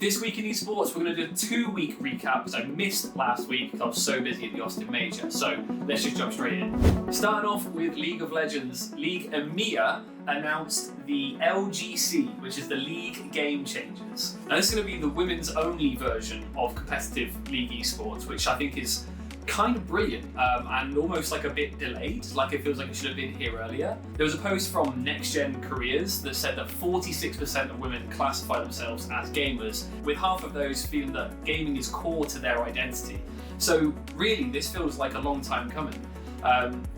This week in esports, we're going to do a 2-week recap because I missed last week because I was so busy at the Austin Major. So let's just jump straight in. Starting off with League of Legends, League EMEA announced the LGC, which is the League Game Changers. Now this is going to be the women's only version of competitive League esports, which I think is kind of brilliant and almost like a bit delayed, like it feels like it should have been here earlier. There was a post from Next Gen Careers that said that 46% of women classify themselves as gamers, with half of those feeling that gaming is core to their identity. So really, this feels like a long time coming.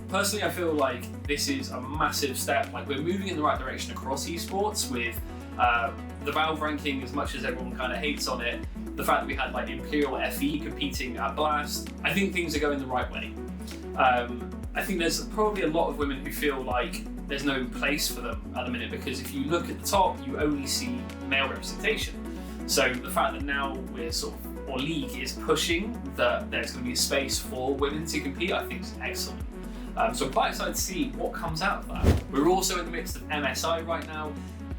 Personally, I feel like this is a massive step. Like, we're moving in the right direction across esports with the Valve ranking, as much as everyone kind of hates on it. The fact that we had like Imperial FE competing at Blast, I think things are going the right way. I think there's probably a lot of women who feel like there's no place for them at the minute, because if you look at the top, you only see male representation. So the fact that now or League is pushing that there's going to be a space for women to compete, I think is excellent. So I'm quite excited to see what comes out of that. We're also in the midst of MSI right now.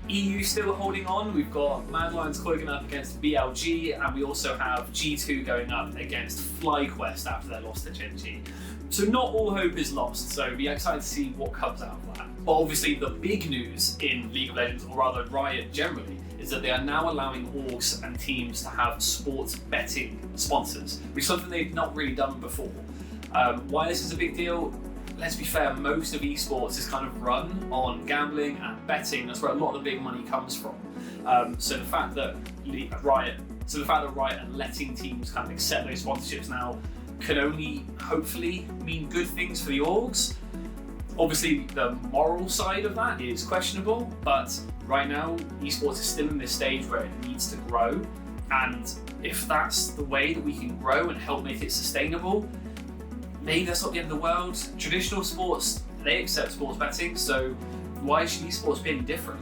EU still holding on. We've got Mad Lions going up against BLG, and we also have G2 going up against FlyQuest after their loss to Gen G. So not all hope is lost, so be excited to see what comes out of that. But obviously the big news in League of Legends, or rather Riot generally, is that they are now allowing orgs and teams to have sports betting sponsors, which is something they've not really done before. Why this is a big deal? Let's be fair, most of esports is kind of run on gambling and betting. That's where a lot of the big money comes from. So the fact that Riot are letting teams kind of accept those sponsorships now can only hopefully mean good things for the orgs. Obviously, the moral side of that is questionable, but right now, esports is still in this stage where it needs to grow. And if that's the way that we can grow and help make it sustainable, maybe that's not the end of the world. Traditional sports, they accept sports betting, so why should esports be any different?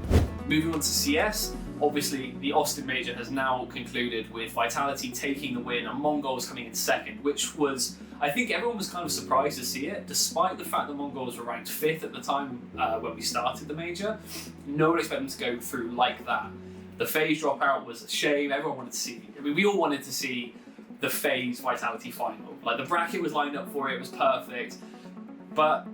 Moving on to CS, obviously the Austin Major has now concluded with Vitality taking the win and Mongols coming in second, which was, I think everyone was kind of surprised to see it, despite the fact that Mongols were ranked 5th at the time when we started the Major. No one expected them to go through like that. The FaZe dropout was a shame. Everyone wanted to see, we all wanted to see the FaZe Vitality final. Like, the bracket was lined up for it, it was perfect. But,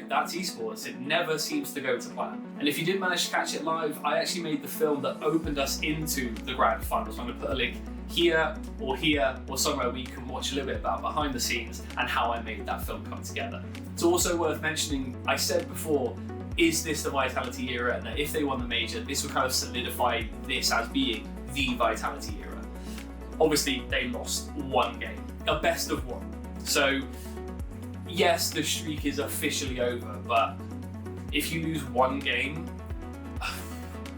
that's esports. It never seems to go to plan. And if you did manage to catch it live, I actually made the film that opened us into the grand final. So I'm going to put a link here or somewhere where you can watch a little bit about behind the scenes and how I made that film come together. It's also worth mentioning, I said before, is this the Vitality era? And that if they won the Major, this would kind of solidify this as being the Vitality era. Obviously, they lost one game, a best of one. So, yes, the streak is officially over, but if you lose one game,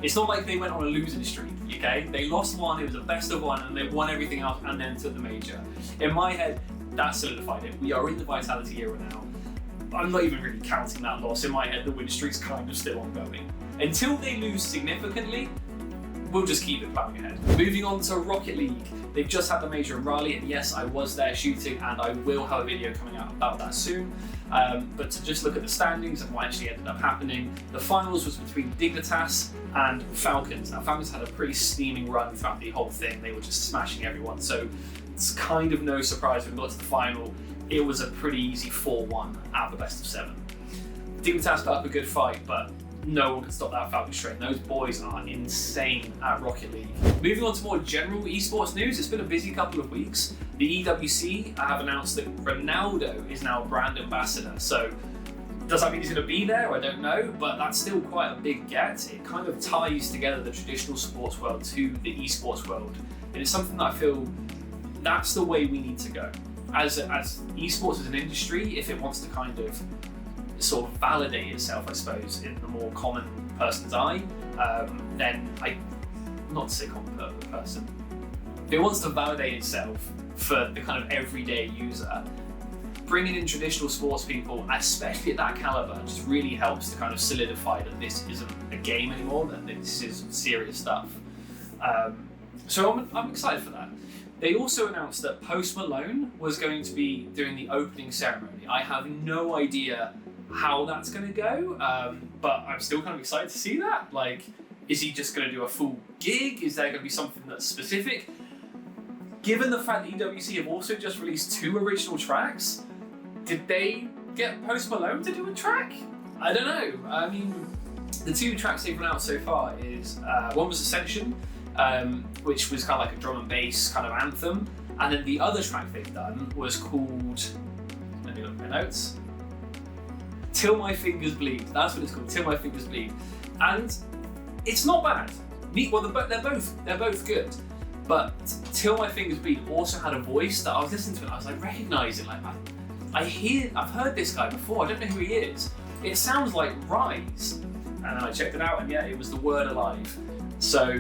it's not like they went on a losing streak, okay? They lost one, it was a best of one, and they won everything else and then took the Major. In my head, that solidified it. We are in the Vitality era now. I'm not even really counting that loss. In my head, the win streak's kind of still ongoing. Until they lose significantly, we'll just keep it plowing ahead. Moving on to Rocket League. They've just had the Major in Raleigh, and yes, I was there shooting, and I will have a video coming out about that soon. But to just look at the standings and what actually ended up happening, the finals was between Dignitas and Falcons. Now, Falcons had a pretty steaming run throughout the whole thing. They were just smashing everyone, so it's kind of no surprise when we got to the final. It was a pretty easy 4-1 out of the best of 7. Dignitas put up a good fight, but no one can stop that Falcons train. Those boys are insane at Rocket League. Moving on to more general esports news, it's been a busy couple of weeks. The EWC have announced that Ronaldo is now brand ambassador. So does that mean he's going to be there? I don't know, but that's still quite a big get. It kind of ties together the traditional sports world to the esports world. And it's something that I feel that's the way we need to go. As esports as an industry, if it wants to kind of sort of validate itself, I suppose, in the more common person's eye, then not to say common person, if it wants to validate itself for the kind of everyday user, bringing in traditional sports people, especially at that caliber, just really helps to kind of solidify that this isn't a game anymore, that this is serious stuff. So I'm excited for that. They also announced that Post Malone was going to be doing the opening ceremony. I have no idea how that's going to go, but I'm still kind of excited to see that. Like, Is he just going to do a full gig? Is there going to be something that's specific? Given the fact that EWC have also just released 2 original tracks, did they get Post Malone to do a track? I don't know. I mean, the 2 tracks they've run out so far is, one was Ascension, which was kind of like a drum and bass kind of anthem, and then the other track they've done was called, let me look at my notes, Till My Fingers Bleed. That's what it's called, Till My Fingers Bleed. And it's not bad. Well, they're both good. But Till My Fingers Bleed also had a voice that I was listening to and I was like recognising, like I've heard this guy before, I don't know who he is. It sounds like Rise. And then I checked it out and yeah, it was The Word Alive. So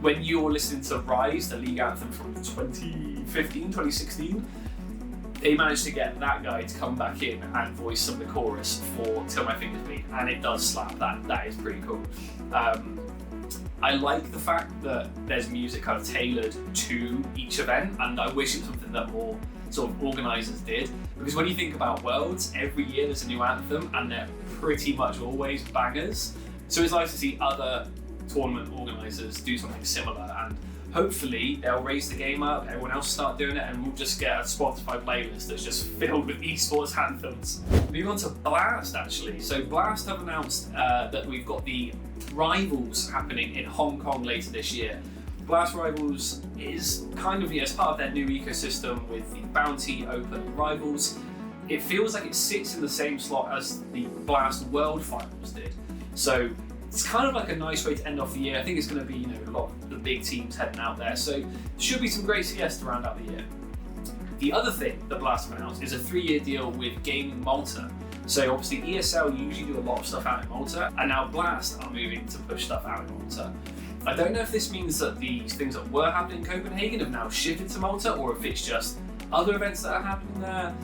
when you're listening to Rise, the league anthem from 2015, 2016, they managed to get that guy to come back in and voice some of the chorus for Till My Fingers Bleed, and it does slap. That is pretty cool. I like the fact that there's music kind of tailored to each event, and I wish it was something that more sort of organisers did, because when you think about Worlds, every year there's a new anthem and they're pretty much always bangers. So it's nice to see other tournament organisers do something similar, and hopefully they'll raise the game up, everyone else start doing it, and we'll just get a Spotify playlist that's just filled with esports anthems. Moving on to Blast actually. So Blast have announced that we've got the Rivals happening in Hong Kong later this year. Blast Rivals is kind of, as part of their new ecosystem with the Bounty Open Rivals. It feels like it sits in the same slot as the Blast World Finals did. So it's kind of like a nice way to end off the year. I think it's going to be, a lot of the big teams heading out there. So should be some great CS to round out the year. The other thing that Blast have announced is a 3-year deal with Gaming Malta. So obviously ESL usually do a lot of stuff out in Malta, and now Blast are moving to push stuff out in Malta. I don't know if this means that these things that were happening in Copenhagen have now shifted to Malta, or if it's just other events that are happening there.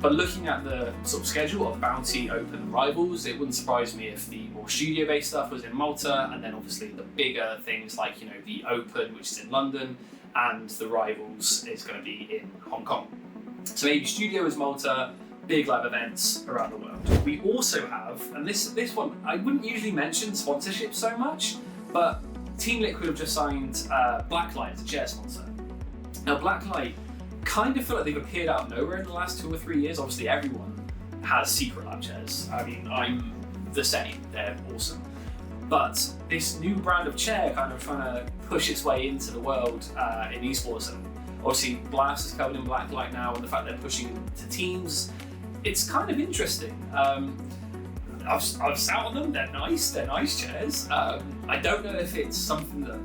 But looking at the sort of schedule of Bounty Open Rivals, it wouldn't surprise me if the more studio-based stuff was in Malta, and then obviously the bigger things like, the Open, which is in London, and the Rivals is going to be in Hong Kong. So maybe studio is Malta, big live events around the world. We also have, and this one, I wouldn't usually mention sponsorship so much, but Team Liquid have just signed Blacklight as a chair sponsor. Now Blacklight kind of feel like they've appeared out of nowhere in the last 2 or 3 years. Obviously everyone has Secret Lab chairs. I mean, I'm the same, they're awesome. But this new brand of chair kind of trying to push its way into the world in esports, and obviously Blast is covered in Blacklight now, and the fact they're pushing to teams, it's kind of interesting. I've sat on them, they're nice chairs. I don't know if it's something that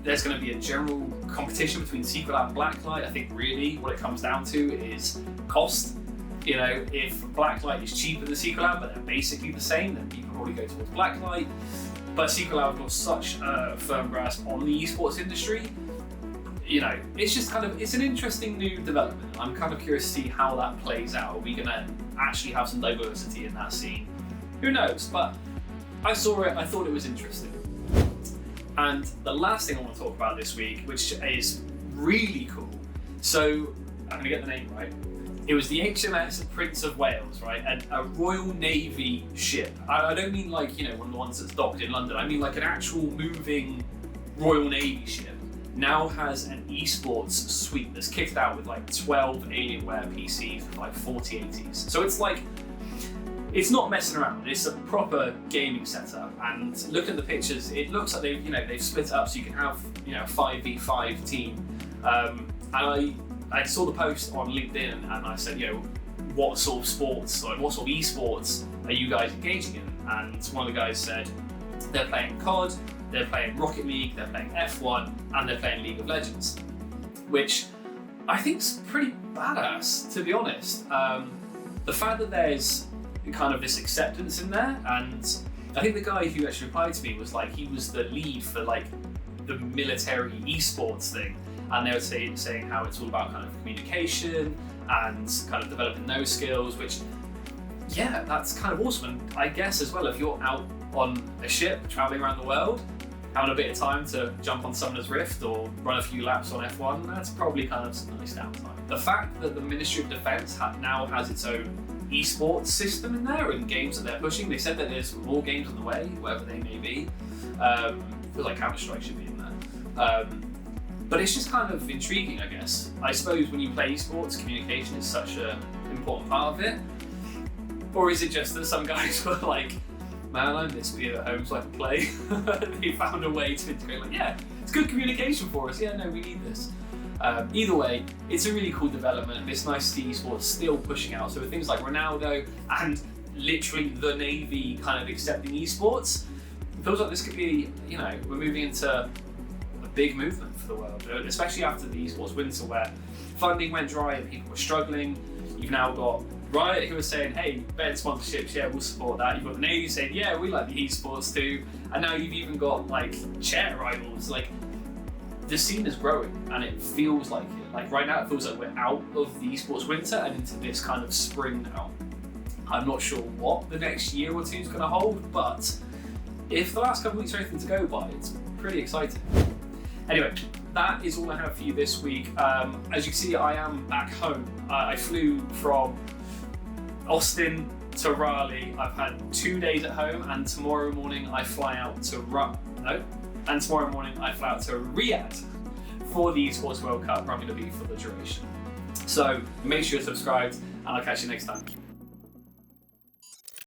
there's going to be a general competition between Secret Lab and Blacklight. I think really what it comes down to is cost. If Blacklight is cheaper than Secret Lab, but they're basically the same, then people probably go towards Blacklight. But Secret Lab have got such a firm grasp on the esports industry. It's just it's an interesting new development. I'm kind of curious to see how that plays out. Are we going to actually have some diversity in that scene? Who knows? But I saw it, I thought it was interesting. And the last thing I want to talk about this week, which is really cool. So, I'm going to get the name right. It was the HMS Prince of Wales, right? A Royal Navy ship. I don't mean like, one of the ones that's docked in London. I mean like an actual moving Royal Navy ship. Now has an esports suite that's kitted out with like 12 Alienware PCs with like 40 80s. So it's not messing around. It's a proper gaming setup. And looking at the pictures, it looks like they've split it up so you can have a 5v5 team. And I saw the post on LinkedIn and I said, what sort of sports or what sort of esports are you guys engaging in? And one of the guys said they're playing COD, they're playing Rocket League, they're playing F1, and they're playing League of Legends, which I think's pretty badass, to be honest. The fact that there's kind of this acceptance in there, and I think the guy who actually replied to me was like, he was the lead for like the military esports thing, and they were saying how it's all about kind of communication and kind of developing those skills, which, yeah, that's kind of awesome. And I guess as well, if you're out on a ship traveling around the world, having a bit of time to jump on Summoner's Rift or run a few laps on F1, that's probably kind of some nice downtime. The fact that the Ministry of Defence now has its own esports system in there and games that they're pushing, they said that there's more games on the way, wherever they may be. Feels like Counter-Strike should be in there. But it's just kind of intriguing, I guess. I suppose when you play esports, communication is such an important part of it. Or is it just that some guys were like, man, I miss being at home so I can play. They found a way to integrate, like, yeah, it's good communication for us. Yeah, no, we need this. Either way, it's a really cool development. It's nice to see esports still pushing out. So with things like Ronaldo and literally the Navy kind of accepting esports, it feels like this could be, you know, we're moving into a big movement for the world, especially after the esports winter where funding went dry and people were struggling. You've now got Riot who are saying, hey, better sponsorships, yeah, we'll support that. You've got the Navy saying, yeah, we like the esports too. And now you've even got like chair rivals. Like, the scene is growing and it feels like it. Like right now it feels like we're out of the esports winter and into this kind of spring now. I'm not sure what the next year or two is going to hold, but if the last couple of weeks are anything to go by, it's pretty exciting. Anyway, that is all I have for you this week. As you can see, I am back home. I flew from Austin to Raleigh. I've had 2 days at home, and tomorrow morning I fly out to Riyadh for the Esports World Cup, where I'm going to be for the duration. So make sure you're subscribed, and I'll catch you next time.